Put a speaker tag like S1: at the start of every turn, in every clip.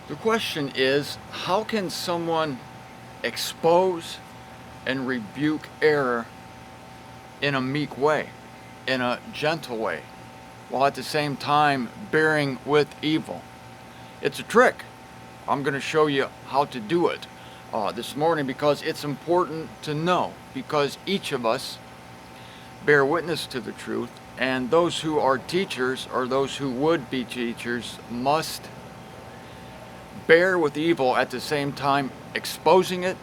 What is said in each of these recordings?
S1: The question is, how can someone expose and rebuke error in a meek way, in a gentle way, while at the same time bearing with evil? It's a trick. I'm going to show you how to do it this morning, because it's important to know, because each of us bear witness to the truth, and those who are teachers, or those who would be teachers, must bear with evil at the same time exposing it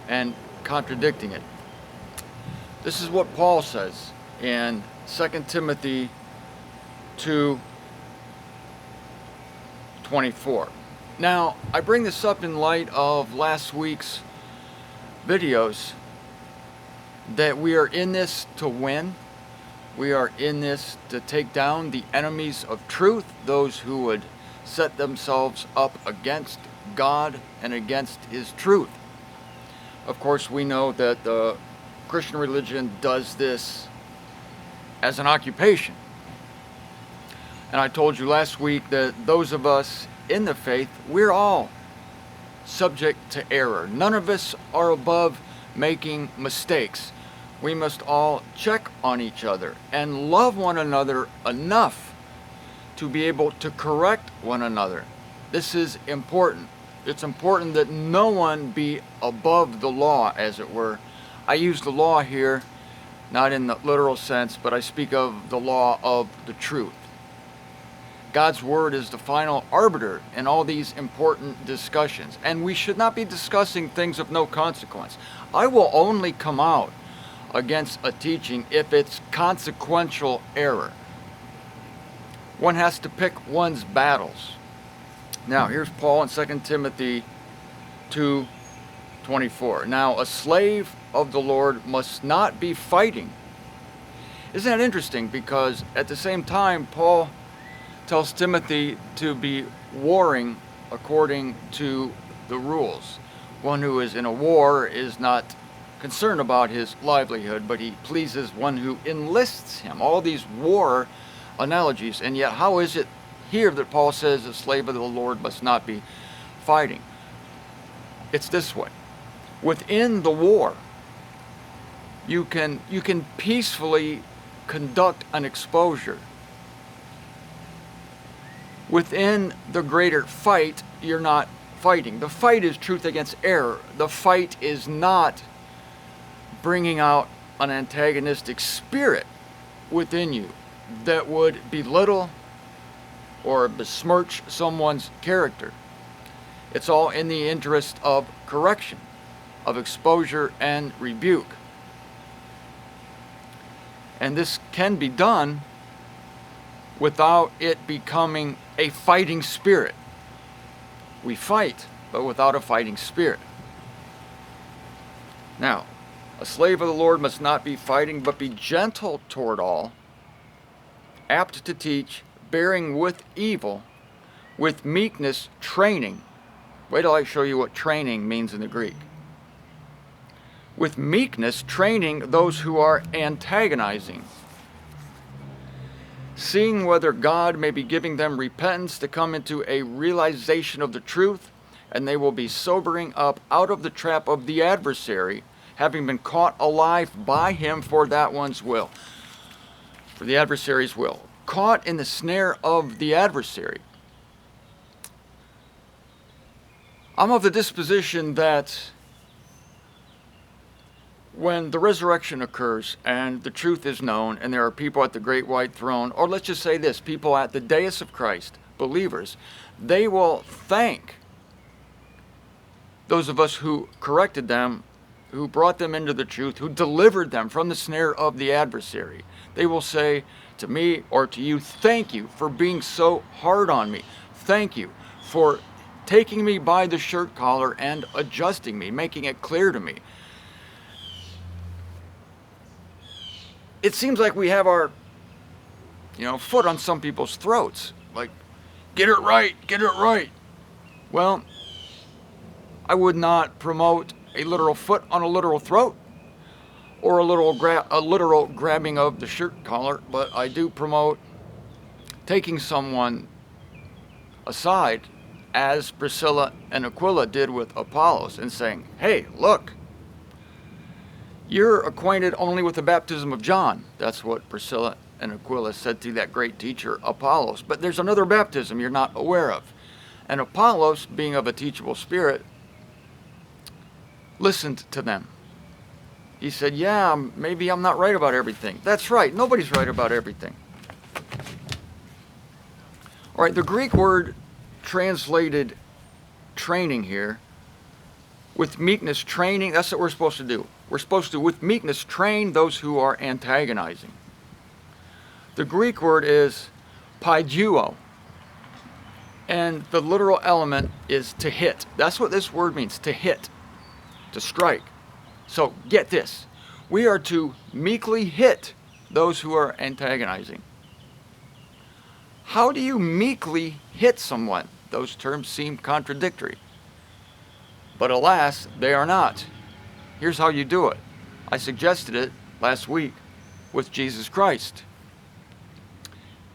S1: and contradicting it. This is what Paul says in 2 Timothy 2:24. Now, I bring this up in light of last week's videos, that we are in this to win. We are in this to take down the enemies of truth, those who would set themselves up against God and against His truth. Of course, we know that the Christian religion does this as an occupation. And I told you last week that those of us in the faith, we're all subject to error. None of us are above making mistakes. We must all check on each other and love one another enough to be able to correct one another. This is important. It's important that no one be above the law, as it were. I use the law here, not in the literal sense, but I speak of the law of the truth. God's word is the final arbiter in all these important discussions, and we should not be discussing things of no consequence. I will only come out against a teaching if it's consequential error. One has to pick one's battles. Now, here's Paul in 2 Timothy 2:24. Now, a slave of the Lord must not be fighting. Isn't that interesting? Because at the same time, Paul tells Timothy to be warring according to the rules. One who is in a war is not concerned about his livelihood, but he pleases one who enlists him. All these war analogies, and yet how is it here that Paul says a slave of the Lord must not be fighting? It's this way. Within the war, you can peacefully conduct an exposure. Within the greater fight, you're not fighting. The fight is truth against error. The fight is not bringing out an antagonistic spirit within you that would belittle or besmirch someone's character. It's all in the interest of correction, of exposure and rebuke. And this can be done without it becoming a fighting spirit. We fight, but without a fighting spirit. Now, a slave of the Lord must not be fighting, but be gentle toward all, apt to teach, bearing with evil, with meekness training. Wait till I show you what training means in the Greek. With meekness training those who are antagonizing, seeing whether God may be giving them repentance to come into a realization of the truth, and they will be sobering up out of the trap of the adversary, having been caught alive by him for that one's will, for the adversary's will. Caught in the snare of the adversary. I'm of the disposition that when the resurrection occurs and the truth is known and there are people at the great white throne, or let's just say this, people at the dais of Christ, believers, they will thank those of us who corrected them, who brought them into the truth, who delivered them from the snare of the adversary. They will say to me or to you, thank you for being so hard on me. Thank you for taking me by the shirt collar and adjusting me, making it clear to me. It seems like we have our, foot on some people's throats. Like, get it right, get it right. Well, I would not promote a literal foot on a literal throat or a literal grabbing of the shirt collar, but I do promote taking someone aside as Priscilla and Aquila did with Apollos, and saying, hey, look, you're acquainted only with the baptism of John. That's what Priscilla and Aquila said to that great teacher, Apollos. But there's another baptism you're not aware of. And Apollos, being of a teachable spirit, listened to them. He said, yeah, maybe I'm not right about everything. That's right, nobody's right about everything. All right, the Greek word translated training here, with meekness training, that's what we're supposed to do. We're supposed to, with meekness, train those who are antagonizing. The Greek word is paiduo, and the literal element is to hit. That's what this word means, to hit, to strike. So get this, we are to meekly hit those who are antagonizing. How do you meekly hit someone? Those terms seem contradictory. But alas, they are not. Here's how you do it. I suggested it last week with Jesus Christ.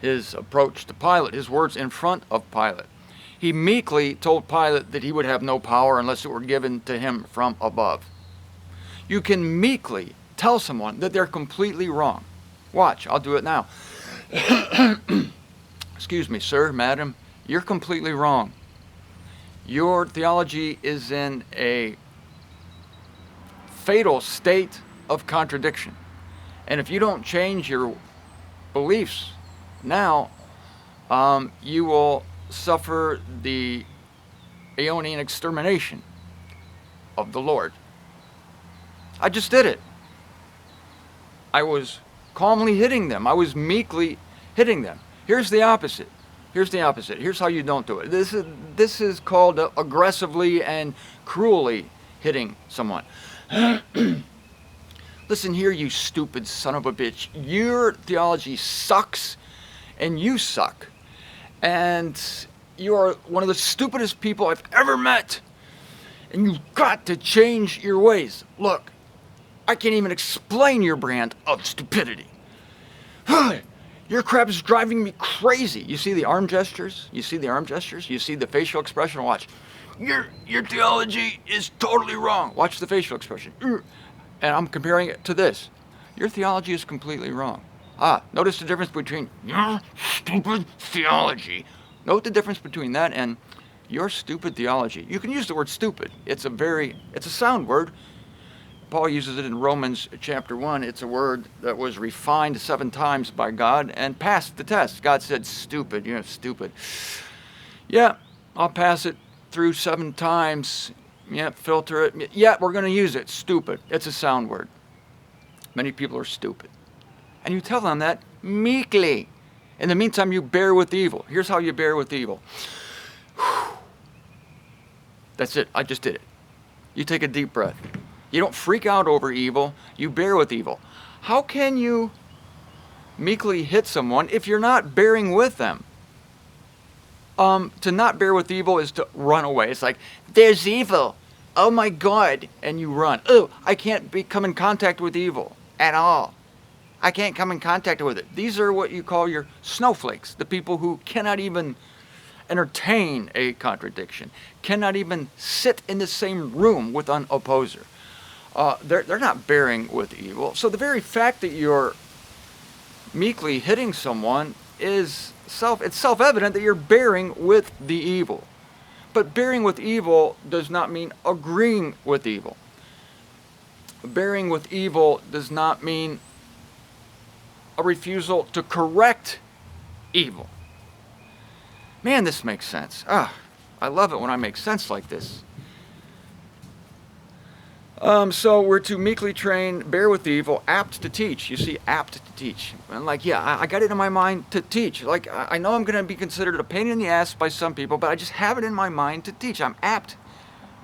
S1: His approach to Pilate, his words in front of Pilate. He meekly told Pilate that he would have no power unless it were given to him from above. You can meekly tell someone that they're completely wrong. Watch, I'll do it now. Excuse me, sir, madam, you're completely wrong. Your theology is in a fatal state of contradiction. And if you don't change your beliefs now, you will suffer the Aeonian extermination of the Lord. I just did it. I was calmly hitting them. I was meekly hitting them. Here's the opposite. Here's the opposite. Here's how you don't do it. This is called aggressively and cruelly hitting someone. Listen here, you stupid son of a bitch. Your theology sucks, and you suck. And you are one of the stupidest people I've ever met. And you've got to change your ways. Look, I can't even explain your brand of stupidity. Your crap is driving me crazy. You see the arm gestures? You see the arm gestures? You see the facial expression? Watch. Your theology is totally wrong. Watch the facial expression. And I'm comparing it to this. Your theology is completely wrong. Notice the difference between your stupid theology. Note the difference between that and your stupid theology. You can use the word stupid. It's a sound word. Paul uses it in Romans chapter 1. It's a word that was refined 7 times by God and passed the test. God said, stupid, you're stupid. Yeah, I'll pass it through 7 times. Yeah, filter it. Yeah, we're going to use it. Stupid. It's a sound word. Many people are stupid. And you tell them that meekly. In the meantime, you bear with evil. Here's how you bear with evil. That's it. I just did it. You take a deep breath. You don't freak out over evil. You bear with evil. How can you meekly hit someone if you're not bearing with them? To not bear with evil is to run away. It's like, there's evil. Oh my God. And you run. Oh, I can't come in contact with evil at all. I can't come in contact with it. These are what you call your snowflakes, the people who cannot even entertain a contradiction, cannot even sit in the same room with an opposer. They're not bearing with evil. So the very fact that you're meekly hitting someone is it's self-evident that you're bearing with the evil. But bearing with evil does not mean agreeing with evil. Bearing with evil does not mean a refusal to correct evil. Man, this makes sense. I love it when I make sense like this. So we're to meekly train, bear with evil, apt to teach. You see, apt to teach. And I got it in my mind to teach. I know I'm going to be considered a pain in the ass by some people, but I just have it in my mind to teach. I'm apt.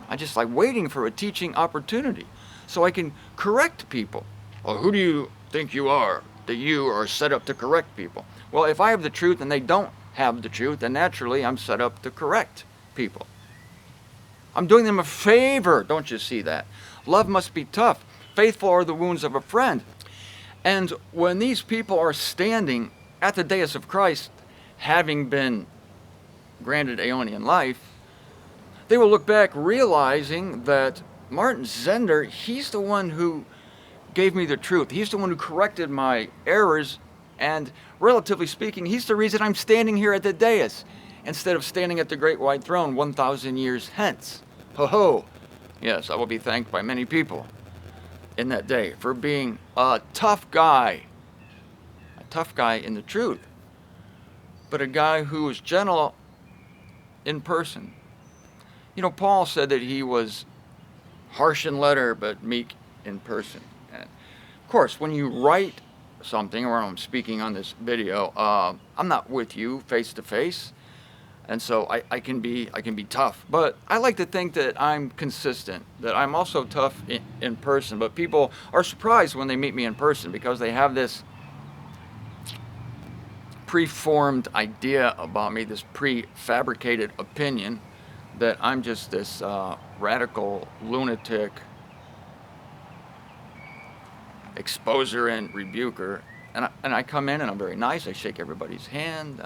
S1: I just waiting for a teaching opportunity so I can correct people. Well, who do you think you are, that you are set up to correct people? Well, if I have the truth and they don't have the truth, then naturally I'm set up to correct people. I'm doing them a favor. Don't you see that? Love must be tough. Faithful are the wounds of a friend. And when these people are standing at the dais of Christ, having been granted Aeonian life, they will look back realizing that Martin Zender, he's the one who gave me the truth. He's the one who corrected my errors, and relatively speaking, he's the reason I'm standing here at the dais instead of standing at the great white throne 1,000 years hence. Ho ho! Yes, I will be thanked by many people in that day for being a tough guy in the truth, but a guy who was gentle in person. You know, Paul said that he was harsh in letter but meek in person. And of course, when you write something, or I'm speaking on this video, I'm not with you face to face, and so I can be tough. But I like to think that I'm consistent, that I'm also tough in person. But people are surprised when they meet me in person because they have this preformed idea about me, this prefabricated opinion that I'm just this radical lunatic exposer and rebuker, and I come in and I'm very nice. I shake everybody's hand.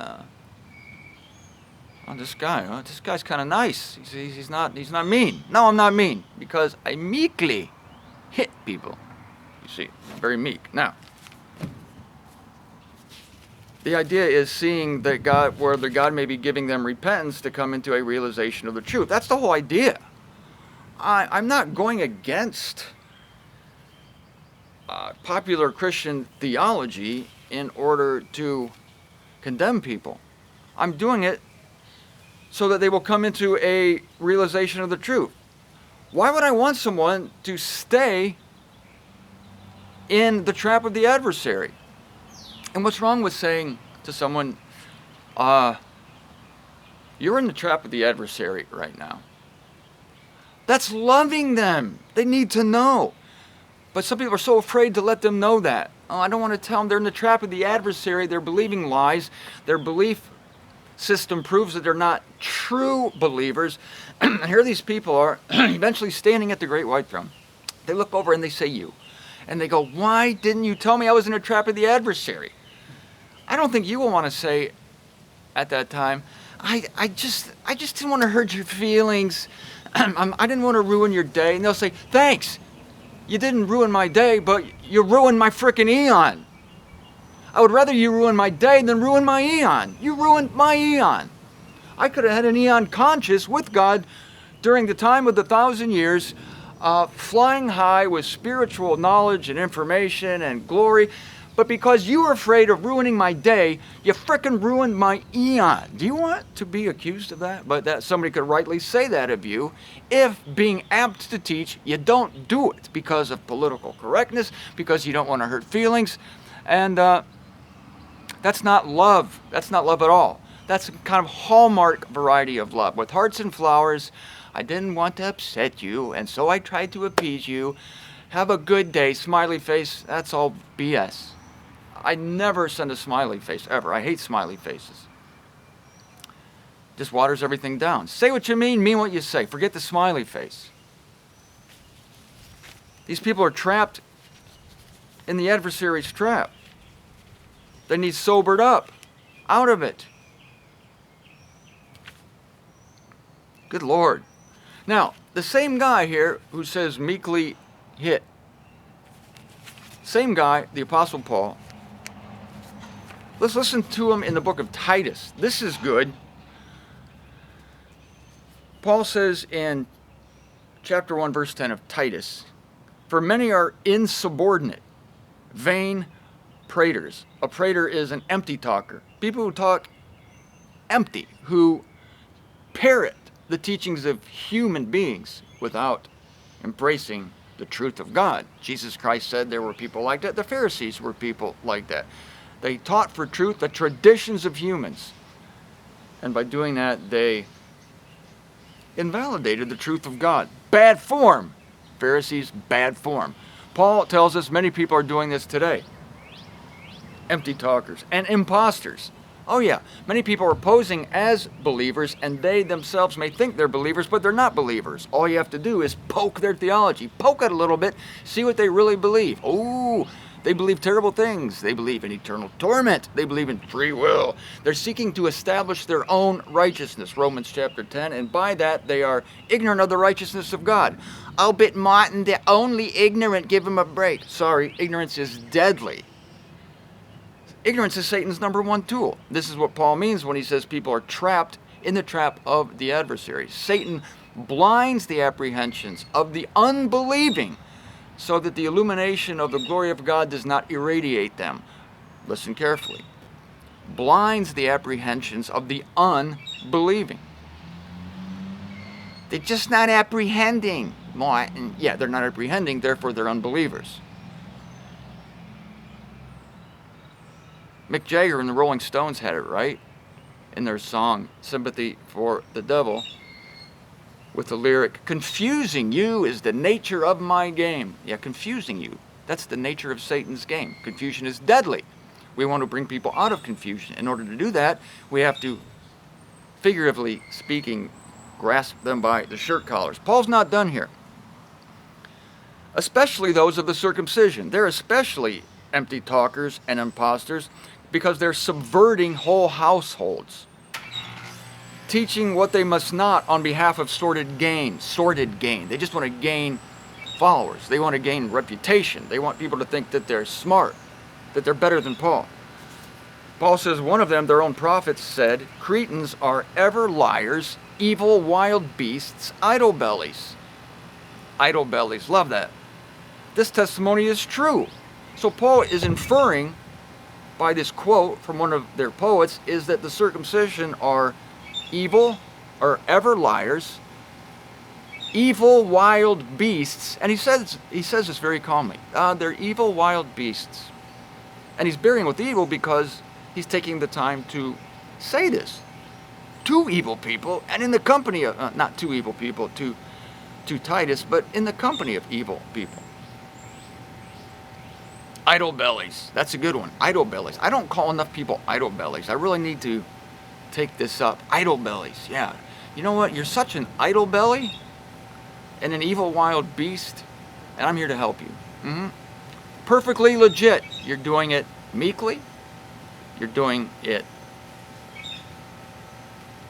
S1: This guy's kind of nice. He's not mean. No, I'm not mean because I meekly hit people. You see, I'm very meek. Now, the idea is seeing that God, where the God may be giving them repentance to come into a realization of the truth. That's the whole idea. I'm not going against popular Christian theology in order to condemn people. I'm doing it so that they will come into a realization of the truth. Why would I want someone to stay in the trap of the adversary? And what's wrong with saying to someone, you're in the trap of the adversary right now? That's loving them. They need to know. But some people are so afraid to let them know that. Oh, I don't want to tell them they're in the trap of the adversary. They're believing lies. Their belief system proves that they're not true believers. And here these people are eventually standing at the great white throne. They look over and they say, you. And they go, why didn't you tell me I was in a trap of the adversary? I don't think you will want to say at that time, I just didn't want to hurt your feelings. I didn't want to ruin your day. And they'll say, thanks. You didn't ruin my day, but you ruined my frickin' eon. I would rather you ruin my day than ruin my eon. You ruined my eon. I could have had an eon conscious with God during the time of the 1,000 years, flying high with spiritual knowledge and information and glory. But because you were afraid of ruining my day, you frickin' ruined my eon. Do you want to be accused of that? But that somebody could rightly say that of you if, being apt to teach, you don't do it because of political correctness, because you don't want to hurt feelings. And that's not love. That's not love at all. That's a kind of hallmark variety of love. With hearts and flowers, I didn't want to upset you, and so I tried to appease you. Have a good day, smiley face. That's all BS. I never send a smiley face, ever. I hate smiley faces. Just waters everything down. Say what you mean what you say. Forget the smiley face. These people are trapped in the adversary's trap. They need sobered up, out of it. Good Lord. Now, the same guy here who says meekly hit, same guy, the Apostle Paul, let's listen to him in the book of Titus. This is good. Paul says in chapter 1, verse 10 of Titus, for many are insubordinate, vain praters. A prater is an empty talker. People who talk empty, who parrot the teachings of human beings without embracing the truth of God. Jesus Christ said there were people like that. The Pharisees were people like that. They taught for truth the traditions of humans. And by doing that, they invalidated the truth of God. Bad form. Pharisees, bad form. Paul tells us many people are doing this today. Empty talkers and imposters. Oh yeah, many people are posing as believers, and they themselves may think they're believers, but they're not believers. All you have to do is poke their theology. Poke it a little bit, see what they really believe. Oh, They believe terrible things. They believe in eternal torment. They believe in free will. They're seeking to establish their own righteousness, Romans chapter 10, and by that they are ignorant of the righteousness of God. Oh, but Martin, they're only ignorant. Give them a break. Sorry, ignorance is deadly. Ignorance is Satan's number one tool. This is what Paul means when he says people are trapped in the trap of the adversary. Satan blinds the apprehensions of the unbelieving so that the illumination of the glory of God does not irradiate them. Listen carefully. Blinds the apprehensions of the unbelieving. They're just not apprehending, Martin. Yeah, they're not apprehending, therefore they're unbelievers. Mick Jagger and the Rolling Stones had it right in their song, Sympathy for the Devil, with the lyric, confusing you is the nature of my game. Yeah, confusing you. That's the nature of Satan's game. Confusion is deadly. We want to bring people out of confusion. In order to do that, we have to, figuratively speaking, grasp them by the shirt collars. Paul's not done here. Especially those of the circumcision. They're especially empty talkers and imposters because they're subverting whole households, teaching what they must not on behalf of sordid gain. Sordid gain. They just want to gain followers. They want to gain reputation. They want people to think that they're smart, that they're better than Paul. Paul says one of them, their own prophets, said, Cretans are ever liars, evil wild beasts, idle bellies. Idle bellies. Love that. This testimony is true. So Paul is inferring by this quote from one of their poets is that the circumcision are evil, or ever liars, evil wild beasts, and he says this very calmly. They're evil wild beasts, and he's bearing with evil because he's taking the time to say this to evil people, and in the company of not two evil people, to Titus, but in the company of evil people. Idle bellies. That's a good one. Idle bellies. I don't call enough people idle bellies. I really need to take this up. Idle bellies. Yeah. You know what? You're such an idle belly and an evil wild beast, and I'm here to help you. Perfectly legit. You're doing it meekly. You're doing it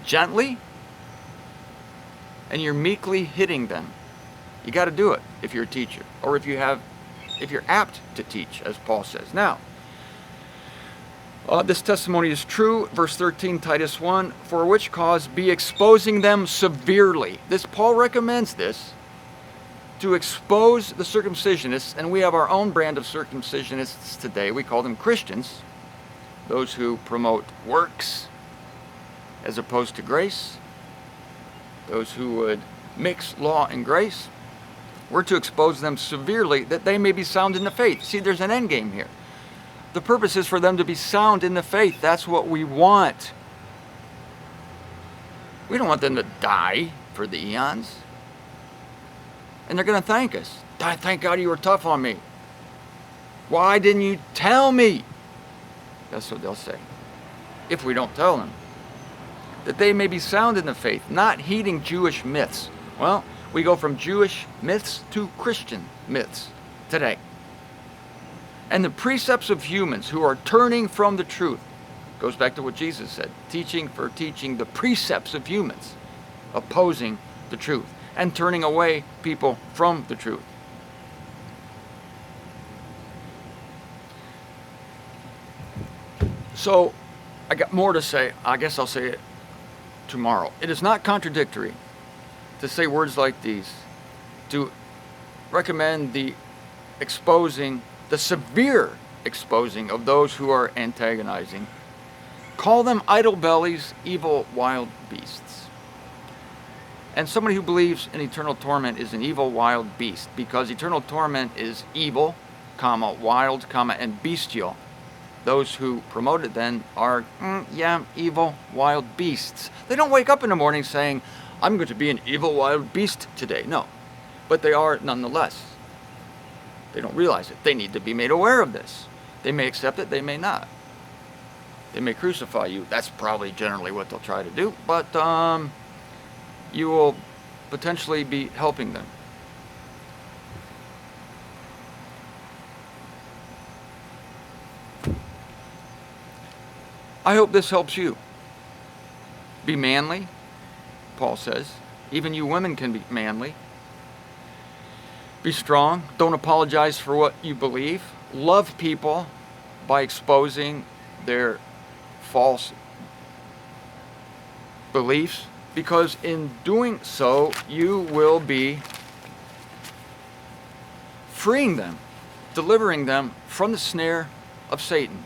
S1: gently. And you're meekly hitting them. You got to do it if you're a teacher, or if you're apt to teach, as Paul says. Now, this testimony is true. Verse 13, Titus 1, for which cause be exposing them severely. Paul recommends this, to expose the circumcisionists, and we have our own brand of circumcisionists today. We call them Christians, those who promote works as opposed to grace, those who would mix law and grace. We're to expose them severely that they may be sound in the faith. See, there's an end game here. The purpose is for them to be sound in the faith. That's what we want. We don't want them to die for the eons. And they're going to thank us. Thank God you were tough on me. Why didn't you tell me? That's what they'll say. If we don't tell them. That they may be sound in the faith, not heeding Jewish myths. Well, we go from Jewish myths to Christian myths today. And the precepts of humans who are turning from the truth. Goes back to what Jesus said. Teaching for teaching the precepts of humans. Opposing the truth. And turning away people from the truth. So, I got more to say. I guess I'll say it tomorrow. It is not contradictory to say words like these, to recommend the severe exposing of those who are antagonizing. Call them idle bellies, evil wild beasts. And somebody who believes in eternal torment is an evil wild beast, because eternal torment is evil, wild, and bestial. Those who promote it then are, evil wild beasts. They don't wake up in the morning saying, I'm going to be an evil wild beast today. No. But they are nonetheless. They don't realize it. They need to be made aware of this. They may accept it, they may not. They may crucify you. That's probably generally what they'll try to do. But you will potentially be helping them. I hope this helps you. Be manly, Paul says. Even you women can be manly. Be strong. Don't apologize for what you believe. Love people by exposing their false beliefs, because in doing so, you will be freeing them, delivering them from the snare of Satan.